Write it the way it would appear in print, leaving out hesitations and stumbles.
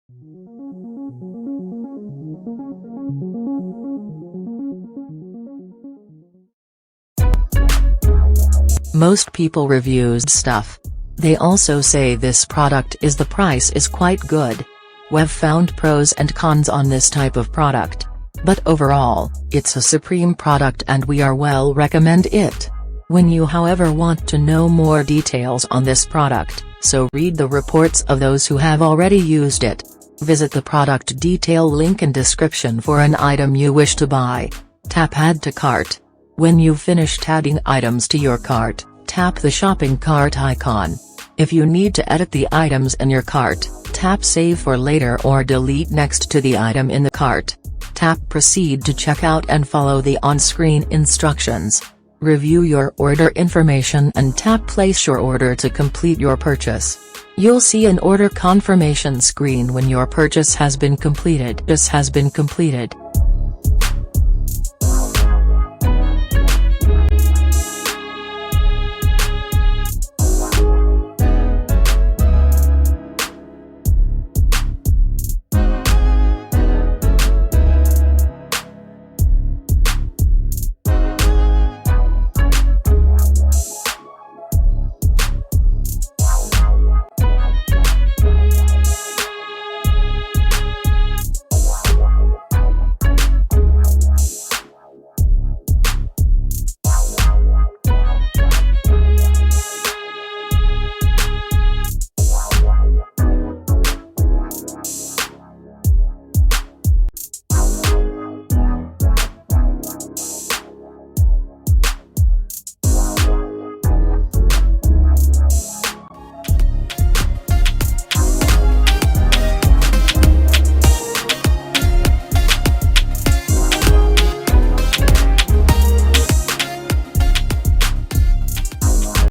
Most people reviews stuff. They also say this product is the price is quite good. We've found pros and cons on this type of product. But overall, it's a supreme product and we are well recommend it. When you however want to know more details on this product, so read the reports of those who have already used it. Visit the product detail link in description for an item you wish to buy. Tap Add to Cart. When you've finished adding items to your cart, tap the shopping cart icon. If you need to edit the items in your cart, tap Save for later or delete next to the item in the cart. Tap Proceed to checkout and follow the on-screen instructions. Review your order information and tap Place your order to complete your purchase. You'll see an order confirmation screen when your purchase has been completed.